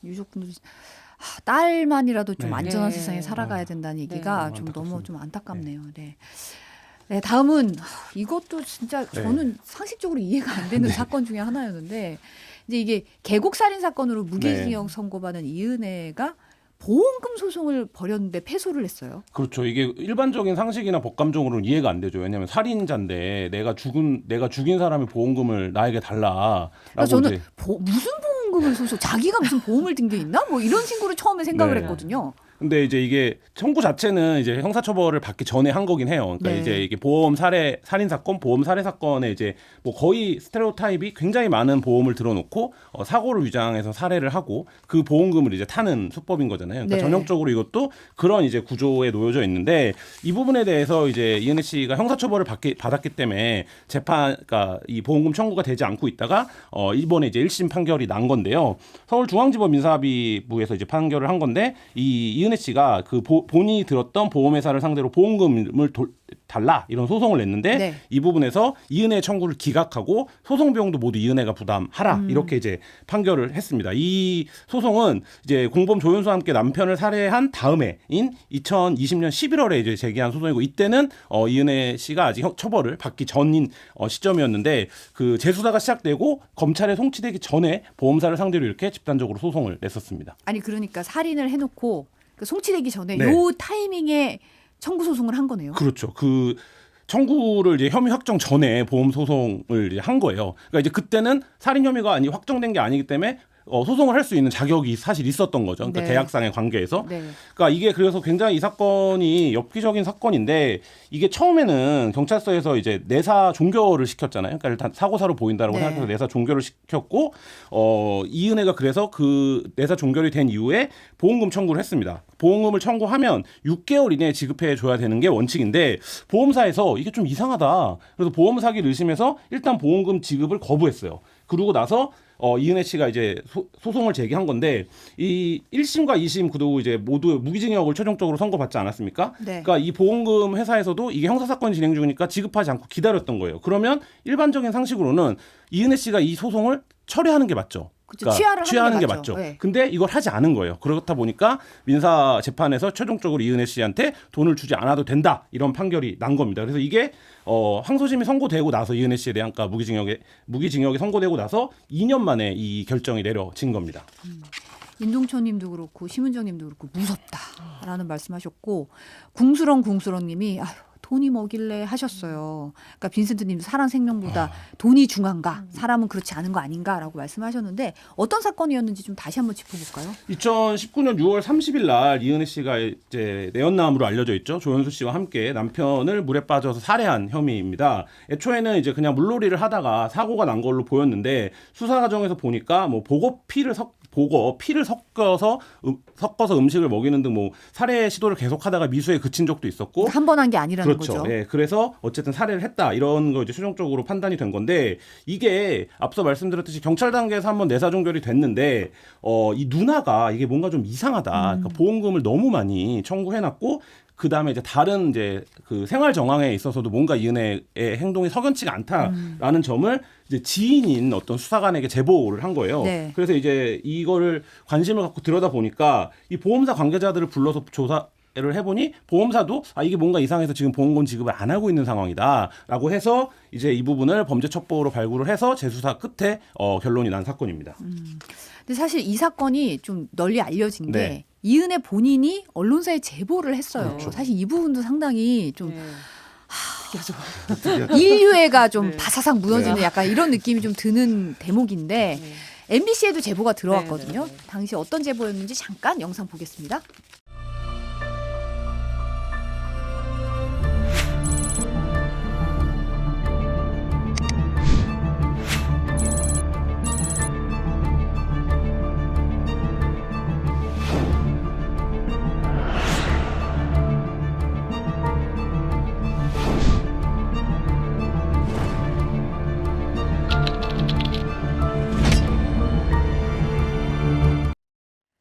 Speaker 1: 유족분들이 딸만이라도 좀
Speaker 3: 네.
Speaker 1: 안전한
Speaker 2: 네.
Speaker 1: 세상에 살아가야 된다는 얘기가
Speaker 3: 네.
Speaker 1: 좀 너무
Speaker 3: 안타깝습니다.
Speaker 1: 좀 안타깝네요. 네. 네, 다음은 이것도 진짜 저는 상식적으로 이해가 안 되는 사건 중에 하나였는데 이제 이게 계곡 살인 사건으로 무기징역 선고받은 이은혜가 보험금 소송을 벌였는데 패소를 했어요.
Speaker 3: 그렇죠. 이게 일반적인 상식이나 법감정으로는 이해가 안 되죠. 왜냐하면 살인자인데 내가 죽인 사람의 보험금을 나에게 달라라고
Speaker 1: 그래서 저는
Speaker 3: 이제
Speaker 1: 무슨 보험금을 소송? 자기가 무슨 보험을 든 게 있나? 뭐 이런 식으로 처음에 생각을
Speaker 3: 네.
Speaker 1: 했거든요.
Speaker 3: 근데 이제 이게 청구 자체는 이제 형사처벌을 받기 전에 한 거긴 해요. 그러니까
Speaker 1: 네.
Speaker 3: 이제 이게 보험 살해 살인 사건, 보험 살해 사건에 이제 뭐 거의 스테레오타입이 굉장히 많은 보험을 들어놓고 사고를 위장해서 살해를 하고 그 보험금을 이제 타는 수법인 거잖아요. 그러니까
Speaker 1: 네.
Speaker 3: 전형적으로 이것도 그런 이제 구조에 놓여져 있는데 이 부분에 대해서 이제 이은혜 씨가 형사처벌을 받았기 때문에 그러니까 이 보험금 청구가 되지 않고 있다가 이번에 이제 1심 판결이 난 건데요. 서울중앙지법 민사합의부에서 이제 판결을 한 건데 이 이은혜 씨가 그 본인이 들었던 보험회사를 상대로 보험금을 달라 이런 소송을 냈는데
Speaker 1: 네.
Speaker 3: 이 부분에서 이은혜 청구를 기각하고 소송 비용도 모두 이은혜가 부담하라 이렇게 이제 판결을 했습니다. 이 소송은 이제 공범 조윤수와 함께 남편을 살해한 다음에인 2020년 11월에 이제 제기한 소송이고 이때는 이은혜 씨가 아직 처벌을 받기 전인 시점이었는데 그 재수사가 시작되고 검찰에 송치되기 전에 보험사를 상대로 이렇게 집단적으로 소송을 냈었습니다.
Speaker 1: 아니 그러니까 살인을 해놓고 그 송치되기 전에
Speaker 3: 네.
Speaker 1: 요 타이밍에 청구 소송을 한 거네요.
Speaker 3: 그렇죠. 그 청구를 이제 혐의 확정 전에 보험 소송을 이제 한 거예요. 그러니까 이제 그때는 살인 혐의가 확정된 게 아니기 때문에 소송을 할 수 있는 자격이 사실 있었던 거죠. 그러니까
Speaker 1: 네.
Speaker 3: 계약상의 관계에서.
Speaker 1: 네.
Speaker 3: 그러니까 이게 그래서 굉장히 이 사건이 엽기적인 사건인데 이게 처음에는 경찰서에서 이제 내사 종결을 시켰잖아요. 그러니까 일단 사고사로 보인다라고
Speaker 1: 네.
Speaker 3: 생각해서 내사 종결을 시켰고 이은혜가 그래서 그 내사 종결이 된 이후에 보험금 청구를 했습니다. 보험금을 청구하면 6개월 이내에 지급해 줘야 되는 게 원칙인데 보험사에서 이게 좀 이상하다. 그래서 보험 사기를 의심해서 일단 보험금 지급을 거부했어요. 그러고 나서 이은혜 씨가 이제 소송을 제기한 건데 이 1심과 2심 그도 이제 모두 무기징역을 최종적으로 선고받지 않았습니까?
Speaker 1: 네.
Speaker 3: 그러니까 이 보험금 회사에서도 이게 형사사건이 진행 중이니까 지급하지 않고 기다렸던 거예요. 그러면 일반적인 상식으로는 이은혜 씨가 이 소송을 처리하는 게 맞죠.
Speaker 1: 그쵸, 취하를 하는 게 맞죠.
Speaker 3: 맞죠.
Speaker 1: 네.
Speaker 3: 근데 이걸 하지 않은 거예요. 그렇다 보니까 민사 재판에서 최종적으로 이은혜 씨한테 돈을 주지 않아도 된다 이런 판결이 난 겁니다. 그래서 이게 항소심이 선고되고 나서 이은혜 씨에 대한 무기징역이 선고되고 나서 2년 만에 이 결정이 내려진 겁니다.
Speaker 1: 임동철님도 그렇고 심은정님도 그렇고 무섭다라는 말씀하셨고 궁수렁님이 아유. 돈이 뭐길래 하셨어요. 그러니까 빈센트님도 사람 생명보다 돈이 중요한가? 사람은 그렇지 않은 거 아닌가라고 말씀하셨는데 어떤 사건이었는지 좀 다시 한번 짚어볼까요?
Speaker 3: 2019년 6월 30일 날 이은혜 씨가 이제 내연남으로 알려져 있죠. 조현수 씨와 함께 남편을 물에 빠져서 살해한 혐의입니다. 애초에는 이제 그냥 물놀이를 하다가 사고가 난 걸로 보였는데 수사 과정에서 보니까 뭐 피를 섞어서 음식을 먹이는 등 뭐 살해 시도를 계속하다가 미수에 그친 적도 있었고
Speaker 1: 한 번 한 게 아니라는
Speaker 3: 그렇죠.
Speaker 1: 거죠.
Speaker 3: 네, 그래서 어쨌든 살해를 했다 이런 거 이제 최종적으로 판단이 된 건데 이게 앞서 말씀드렸듯이 경찰 단계에서 한번 내사 종결이 됐는데 이 누나가 이게 뭔가 좀 이상하다. 그러니까 보험금을 너무 많이 청구해놨고. 그 다음에 이제 다른 이제 그 생활 정황에 있어서도 뭔가 이은혜의 행동이 석연치가 않다라는 점을 이제 지인인 어떤 수사관에게 제보를 한 거예요.
Speaker 1: 네.
Speaker 3: 그래서 이제 이거를 관심을 갖고 들여다 보니까 이 보험사 관계자들을 불러서 조사를 해보니 보험사도 이게 뭔가 이상해서 지금 보험금 지급을 안 하고 있는 상황이다라고 해서 이제 이 부분을 범죄첩보로 발굴을 해서 재수사 끝에 결론이 난 사건입니다.
Speaker 1: 근데 사실 이 사건이 좀 널리 알려진 게
Speaker 3: 네.
Speaker 1: 이은혜 본인이 언론사에 제보를 했어요.
Speaker 3: 그렇죠.
Speaker 1: 사실 이 부분도 상당히 좀
Speaker 2: 네.
Speaker 1: 인류애가 좀
Speaker 2: 네.
Speaker 1: 바사삭 무너지는 약간 이런 느낌이 좀 드는 대목인데 MBC에도 제보가 들어왔거든요.
Speaker 2: 네, 네, 네.
Speaker 1: 당시 어떤 제보였는지 잠깐 영상 보겠습니다.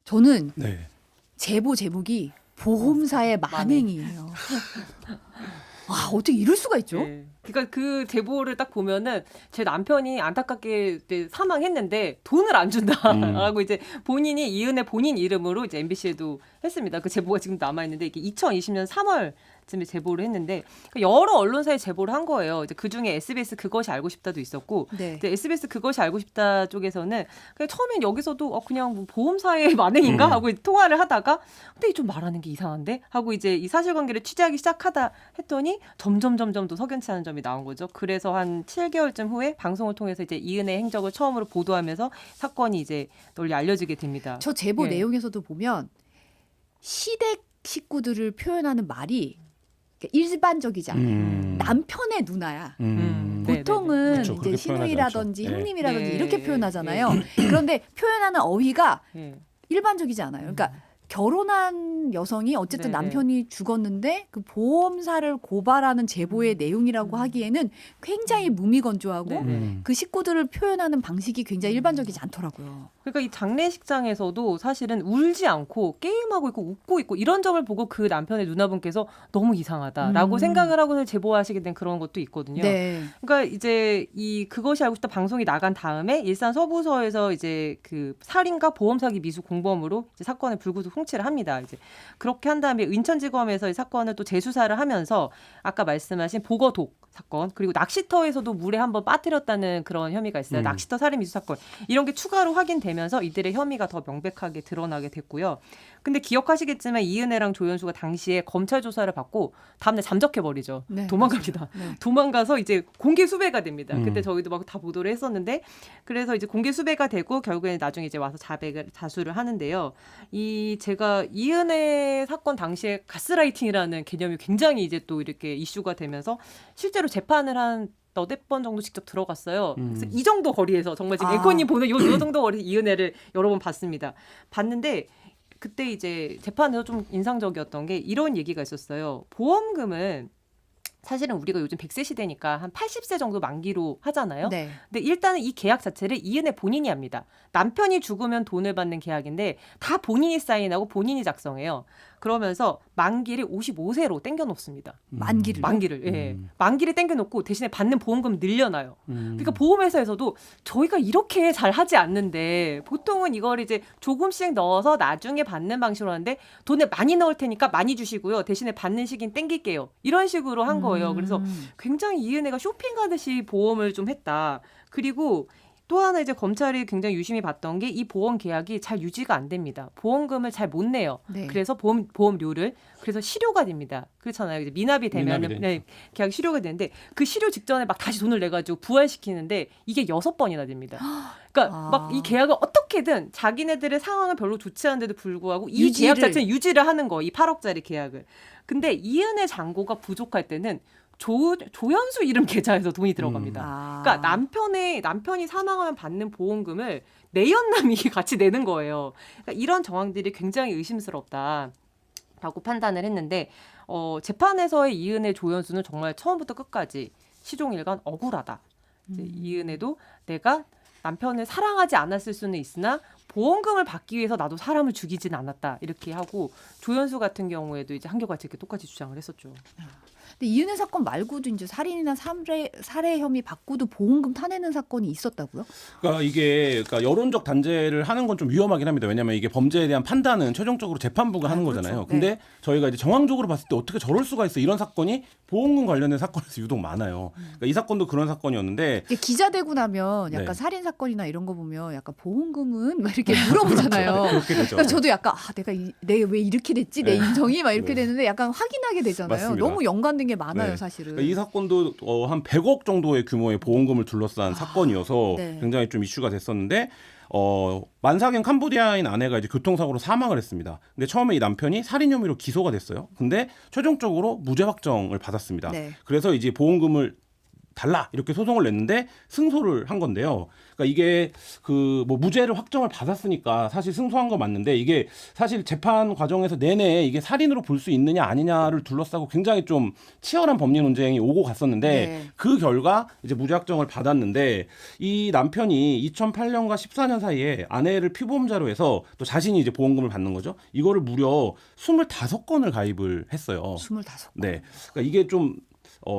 Speaker 1: 저는
Speaker 3: 네.
Speaker 1: 제보 제목이 보험사의 만행이에요. 와 어떻게 이럴 수가 있죠?
Speaker 2: 네. 그러니까 그 제보를 딱 보면은 제 남편이 안타깝게 이제 사망했는데 돈을 안 준다라고 이제 본인이 이은혜 본인 이름으로 이제 MBC에도 했습니다. 그 제보가 지금 남아 있는데 이게 2020년 3월쯤에 제보를 했는데 여러 언론사에 제보를 한 거예요. 이제 그 중에 SBS 그것이 알고 싶다도 있었고,
Speaker 1: 네.
Speaker 2: 이제 SBS 그것이 알고 싶다 쪽에서는 그냥 처음엔 여기서도 그냥 뭐 보험사의 만행인가 하고 통화를 하다가 근데 좀 말하는 게 이상한데 하고 이제 이 사실관계를 취재하기 시작하다 했더니 점점 더 석연치 않은 점이 나온 거죠. 그래서 한 7개월쯤 후에 방송을 통해서 이제 이은혜 행적을 처음으로 보도하면서 사건이 이제 널리 알려지게 됩니다.
Speaker 1: 저 제보
Speaker 2: 예.
Speaker 1: 내용에서도 보면 시댁 식구들을 표현하는 말이 일반적이지 않아요. 남편의 누나야.
Speaker 2: 네,
Speaker 1: 보통은
Speaker 3: 그렇죠.
Speaker 1: 이제
Speaker 3: 그렇게
Speaker 1: 시누이라든지
Speaker 3: 표현하지 않죠.
Speaker 1: 형님이라든지
Speaker 2: 네.
Speaker 1: 이렇게 표현하잖아요. 그런데 표현하는 어휘가
Speaker 2: 예.
Speaker 1: 일반적이지 않아요. 그러니까 결혼한 여성이 어쨌든
Speaker 2: 네네.
Speaker 1: 남편이 죽었는데 그 보험사를 고발하는 제보의 내용이라고 하기에는 굉장히 무미건조하고
Speaker 2: 네네.
Speaker 1: 그 식구들을 표현하는 방식이 굉장히 일반적이지 않더라고요.
Speaker 2: 그러니까 이 장례식장에서도 사실은 울지 않고 게임하고 있고 웃고 있고 이런 점을 보고 그 남편의 누나분께서 너무 이상하다라고 생각을 하고서 제보하시게 된 그런 것도 있거든요.
Speaker 1: 네.
Speaker 2: 그러니까 이제 이 그것이 알고 싶다 방송이 나간 다음에 일산 서부서에서 이제 그 살인과 보험 사기 미수 공범으로 이제 사건을 불구속 송치를 합니다. 이제 그렇게 한 다음에 인천지검에서 이 사건을 또 재수사를 하면서 아까 말씀하신 보거독 사건 그리고 낚시터에서도 물에 한번 빠뜨렸다는 그런 혐의가 있어요. 낚시터 살인 미수 사건 이런 게 추가로 확인되면서 이들의 혐의가 더 명백하게 드러나게 됐고요. 근데 기억하시겠지만 이은혜랑 조연수가 당시에 검찰 조사를 받고 다음날 잠적해버리죠.
Speaker 1: 네,
Speaker 2: 도망갑니다.
Speaker 1: 네.
Speaker 2: 도망가서 이제 공개 수배가 됩니다. 그때 저희도 막 다 보도를 했었는데 그래서 이제 공개 수배가 되고 결국에는 나중에 이제 와서 자수를 하는데요. 이 제가 이은혜 사건 당시에 가스라이팅이라는 개념이 굉장히 이제 또 이렇게 이슈가 되면서 실제로 재판을 한 너댓 번 정도 직접 들어갔어요. 그래서 이 정도 거리에서 정말 지금 앵커님 보는 요 정도 거리에서 이은혜를 여러 번 봤습니다. 봤는데 그때 이제 재판에서 좀 인상적이었던 게 이런 얘기가 있었어요. 보험금은 사실은 우리가 요즘 100세 시대니까 한 80세 정도 만기로 하잖아요.
Speaker 1: 네.
Speaker 2: 근데 일단은 이 계약 자체를 이은혜 본인이 합니다. 남편이 죽으면 돈을 받는 계약인데 다 본인이 사인하고 본인이 작성해요. 그러면서 만기를 55세로 땡겨놓습니다. 만기를 예. 만기를 땡겨놓고 대신에 받는 보험금 늘려놔요. 그러니까 보험회사에서도 저희가 이렇게 잘 하지 않는데 보통은 이걸 이제 조금씩 넣어서 나중에 받는 방식으로 하는데 돈을 많이 넣을 테니까 많이 주시고요. 대신에 받는 시기는 땡길게요. 이런 식으로 한 거예요. 그래서 굉장히 이은혜가 쇼핑하듯이 보험을 좀 했다. 그리고 또 하나 이제 검찰이 굉장히 유심히 봤던 게 이 보험 계약이 잘 유지가 안 됩니다. 보험금을 잘 못 내요.
Speaker 1: 네.
Speaker 2: 그래서 보험료를 그래서 실효가 됩니다. 그렇잖아요. 이제 미납이 되면은 네, 계약 실효가 되는데 그 실효 직전에 막 다시 돈을 내 가지고 부활시키는데 이게 6번이나 됩니다. 그러니까 막 이 계약을 어떻게든 자기네들의 상황은 별로 좋지 않은데도 불구하고 이 계약 자체는 유지를 하는 거. 이 8억짜리 계약을. 근데 이은혜 잔고가 부족할 때는 조연수 이름 계좌에서 돈이 들어갑니다. 그러니까 남편이 사망하면 받는 보험금을 내연남이 같이 내는 거예요. 그러니까 이런 정황들이 굉장히 의심스럽다라고 판단을 했는데 재판에서의 이은혜 조연수는 정말 처음부터 끝까지 시종일관 억울하다. 이제 이은혜도 내가 남편을 사랑하지 않았을 수는 있으나 보험금을 받기 위해서 나도 사람을 죽이진 않았다 이렇게 하고 조연수 같은 경우에도 이제 한결같이 이렇게 똑같이 주장을 했었죠.
Speaker 1: 근데 이은혜 사건 말고도 이제 살인이나 살해 혐의 받고도 보험금 타내는 사건이 있었다고요?
Speaker 3: 그러니까 이게 여론적 단죄를 하는 건 좀 위험하긴 합니다. 왜냐하면 이게 범죄에 대한 판단은 최종적으로 재판부가 하는
Speaker 1: 그렇죠.
Speaker 3: 거잖아요.
Speaker 1: 네.
Speaker 3: 근데 저희가 이제 정황적으로 봤을 때 어떻게 저럴 수가 있어 이런 사건이 보험금 관련된 사건에서 유독 많아요. 그러니까 이 사건도 그런 사건이었는데
Speaker 1: 이게 기자 되고 나면 약간
Speaker 3: 네.
Speaker 1: 살인 사건이나 이런 거 보면 약간 보험금은 막 이렇게 물어보잖아요.
Speaker 3: 그렇게 되죠.
Speaker 1: 그러니까 저도 약간 내가 왜 이렇게 됐지 내
Speaker 3: 네.
Speaker 1: 인성이 막 이렇게
Speaker 3: 네.
Speaker 1: 되는데 약간 확인하게 되잖아요.
Speaker 3: 맞습니다.
Speaker 1: 너무 연관된 게 많아요,
Speaker 3: 네.
Speaker 1: 사실은.
Speaker 3: 그러니까 이 사건도 한 100억 정도의 규모의 보험금을 둘러싼 사건이어서
Speaker 1: 네.
Speaker 3: 굉장히 좀 이슈가 됐었는데 만삭인 캄보디아인 아내가 이제 교통사고로 사망을 했습니다. 근데 처음에 이 남편이 살인 혐의로 기소가 됐어요. 근데 최종적으로 무죄 확정을 받았습니다.
Speaker 1: 네.
Speaker 3: 그래서 이제 보험금을 달라 이렇게 소송을 냈는데 승소를 한 건데요. 그러니까 이게 뭐 무죄를 확정을 받았으니까 사실 승소한 거 맞는데 이게 사실 재판 과정에서 내내 이게 살인으로 볼 수 있느냐 아니냐를 둘러싸고 굉장히 좀 치열한 법리 논쟁이 오고 갔었는데
Speaker 1: 네.
Speaker 3: 그 결과 이제 무죄 확정을 받았는데 이 남편이 2008년과 14년 사이에 아내를 피보험자로 해서 또 자신이 이제 보험금을 받는 거죠. 이거를 무려 25건을 가입을 했어요.
Speaker 1: 25건.
Speaker 3: 네. 그러니까 이게 좀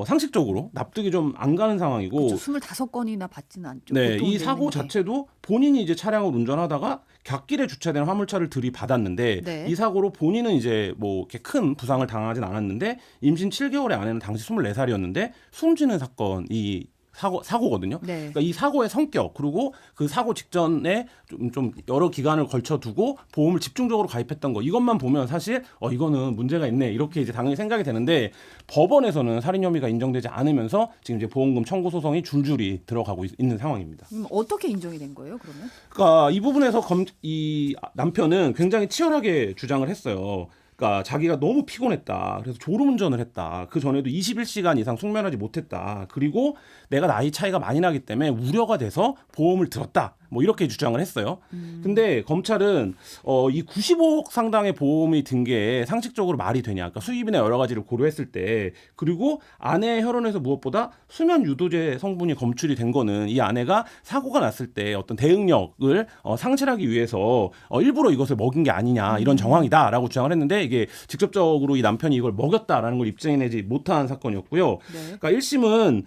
Speaker 3: 상식적으로 납득이 좀 안 가는 상황이고.
Speaker 1: 그렇죠. 25건이나 받지는 않죠.
Speaker 3: 네,
Speaker 1: 보통
Speaker 3: 이 사고
Speaker 1: 내는 게.
Speaker 3: 자체도 본인이 이제 차량을 운전하다가 갓길에 주차된 화물차를 들이받았는데
Speaker 1: 네.
Speaker 3: 이 사고로 본인은 이제 뭐 이렇게 큰 부상을 당하진 않았는데 임신 7개월의 아내는 당시 24살이었는데 숨지는 사건이 사고거든요.
Speaker 1: 네.
Speaker 3: 그러니까 이 사고의 성격 그리고 그 사고 직전에 좀 여러 기간을 걸쳐 두고 보험을 집중적으로 가입했던 거 이것만 보면 사실 이거는 문제가 있네 이렇게 이제 당연히 생각이 되는데 법원에서는 살인 혐의가 인정되지 않으면서 지금 이제 보험금 청구 소송이 줄줄이 들어가고 있는 상황입니다.
Speaker 1: 어떻게 인정이 된 거예요, 그러면?
Speaker 3: 그러니까 이 부분에서 이 남편은 굉장히 치열하게 주장을 했어요. 그러니까 자기가 너무 피곤했다. 그래서 졸음운전을 했다. 그 전에도 21시간 이상 숙면하지 못했다. 그리고 내가 나이 차이가 많이 나기 때문에 우려가 돼서 보험을 들었다. 뭐 이렇게 주장을 했어요. 근데 검찰은 이 95억 상당의 보험이 든 게 상식적으로 말이 되냐. 그러니까 수입이나 여러 가지를 고려했을 때 그리고 아내의 혈흔에서 무엇보다 수면 유도제 성분이 검출이 된 거는 이 아내가 사고가 났을 때 어떤 대응력을 상실하기 위해서 일부러 이것을 먹인 게 아니냐 이런 정황이다라고 주장을 했는데 이게 직접적으로 이 남편이 이걸 먹였다라는 걸 입증해내지 못한 사건이었고요.
Speaker 1: 네.
Speaker 3: 그러니까 1심은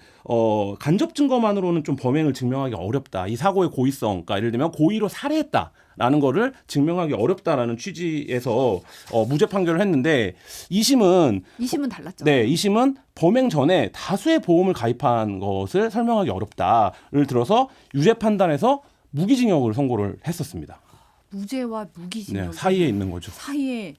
Speaker 3: 간접 증거만으로는 좀 범행을 증명하기 어렵다. 이 사고의 고의성, 그러니까 예를 들면 고의로 살해했다라는 거를 증명하기 어렵다라는 취지에서 무죄 판결을 했는데 2심은
Speaker 1: 달랐죠.
Speaker 3: 네, 2심은 범행 전에 다수의 보험을 가입한 것을 설명하기 어렵다를 들어서 유죄 판단에서 무기징역을 선고를 했었습니다.
Speaker 1: 무죄와 무기징역
Speaker 3: 네, 사이에 있는 거죠.
Speaker 1: 사이에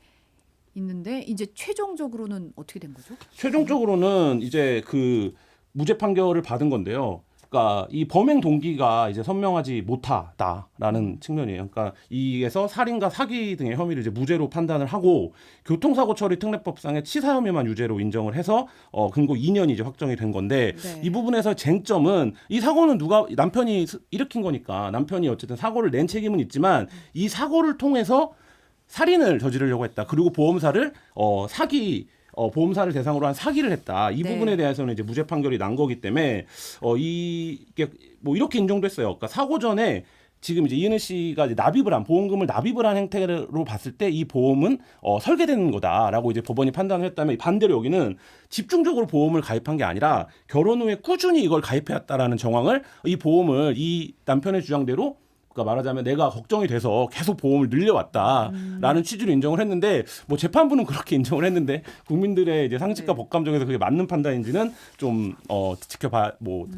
Speaker 1: 있는데 이제 최종적으로는 어떻게 된 거죠?
Speaker 3: 최종적으로는 이제 그 무죄 판결을 받은 건데요. 그러니까 이 범행 동기가 이제 선명하지 못하다라는 측면이에요. 그러니까 이에서 살인과 사기 등의 혐의를 이제 무죄로 판단을 하고 교통사고 처리 특례법상의 치사 혐의만 유죄로 인정을 해서 근고 2년이 이제 확정이 된 건데
Speaker 1: 네.
Speaker 3: 이 부분에서 쟁점은 이 사고는 남편이 일으킨 거니까 남편이 어쨌든 사고를 낸 책임은 있지만 이 사고를 통해서 살인을 저지르려고 했다. 그리고 보험사를 보험사를 대상으로 한 사기를 했다. 이
Speaker 1: 네.
Speaker 3: 부분에 대해서는 이제 무죄 판결이 난 거기 때문에 이게 뭐 이렇게 인정도 했어요. 그러니까 사고 전에 지금 이제 이은혜 씨가 이제 보험금을 납입을 한 행태로 봤을 때 이 보험은 설계되는 거다라고 이제 법원이 판단을 했다면 반대로 여기는 집중적으로 보험을 가입한 게 아니라 결혼 후에 꾸준히 이걸 가입해왔다라는 정황을 이 보험을 이 남편의 주장대로 그러니까 말하자면 내가 걱정이 돼서 계속 보험을 늘려왔다라는 취지로 인정을 했는데 뭐 재판부는 그렇게 인정을 했는데 국민들의 이제 상식과 법감정에서 그게 맞는 판단인지는 좀 지켜봐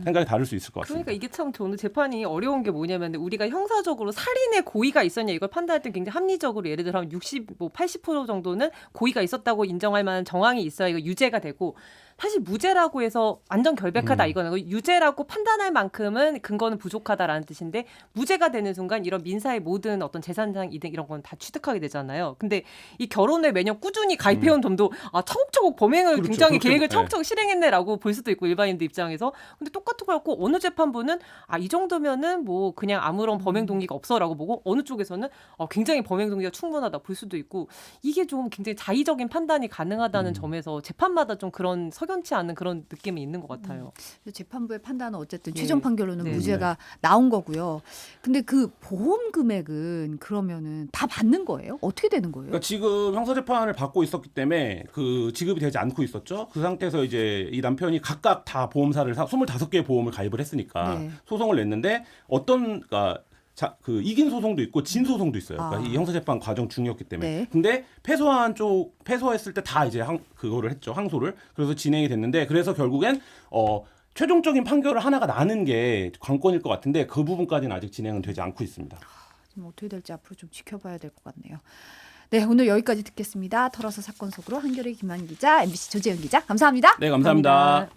Speaker 3: 생각이 다를 수 있을 것 같습니다.
Speaker 2: 그러니까 이게 참 저는 재판이 어려운 게 뭐냐면 우리가 형사적으로 살인의 고의가 있었냐 이걸 판단할 때 굉장히 합리적으로 예를 들어 한 80% 정도는 고의가 있었다고 인정할 만한 정황이 있어야 이거 유죄가 되고 사실 무죄라고 해서 완전 결백하다 이거는 유죄라고 판단할 만큼은 근거는 부족하다라는 뜻인데 무죄가 되는 순간 이런 민사의 모든 어떤 재산상 이득 이런 건 다 취득하게 되잖아요. 근데 이 결혼에 매년 꾸준히 가입해온 놈도 차곡차곡 범행을
Speaker 3: 그렇죠,
Speaker 2: 굉장히
Speaker 3: 그렇죠.
Speaker 2: 계획을 차곡차곡 실행했네라고 볼 수도 있고 일반인들 입장에서 근데 똑같은 거였고 어느 재판부는 이 정도면은 뭐 그냥 아무런 범행 동기가 없어라고 보고 어느 쪽에서는 굉장히 범행 동기가 충분하다 볼 수도 있고 이게 좀 굉장히 자의적인 판단이 가능하다는 점에서 재판마다 좀 그런 석연치 않은 그런 느낌이 있는 것 같아요.
Speaker 1: 재판부의 판단은 어쨌든
Speaker 2: 네.
Speaker 1: 최종 판결로는
Speaker 2: 네.
Speaker 1: 무죄가 나온 거고요. 근데 그 보험 금액은 그러면은 다 받는 거예요? 어떻게 되는 거예요?
Speaker 3: 그러니까 지금 형사재판을 받고 있었기 때문에 그 지급이 되지 않고 있었죠. 그 상태에서 이제 이 남편이 각각 다 보험사를 25개의 보험을 가입을 했으니까
Speaker 1: 네.
Speaker 3: 소송을 냈는데 그러니까 그 이긴 소송도 있고 진 소송도 있어요. 그러니까 이 형사재판 과정 중이었기 때문에.
Speaker 1: 네.
Speaker 3: 근데 패소했을 때 다 이제 그거를 했죠. 항소를. 그래서 진행이 됐는데 그래서 결국엔 최종적인 판결을 하나가 나는 게 관건일 것 같은데 그 부분까지는 아직 진행은 되지 않고 있습니다.
Speaker 1: 좀 어떻게 될지 앞으로 좀 지켜봐야 될 것 같네요. 네, 오늘 여기까지 듣겠습니다. 털어서 사건 속으로 한겨레 김한 기자, MBC 조재현 기자, 감사합니다.
Speaker 3: 네, 감사합니다.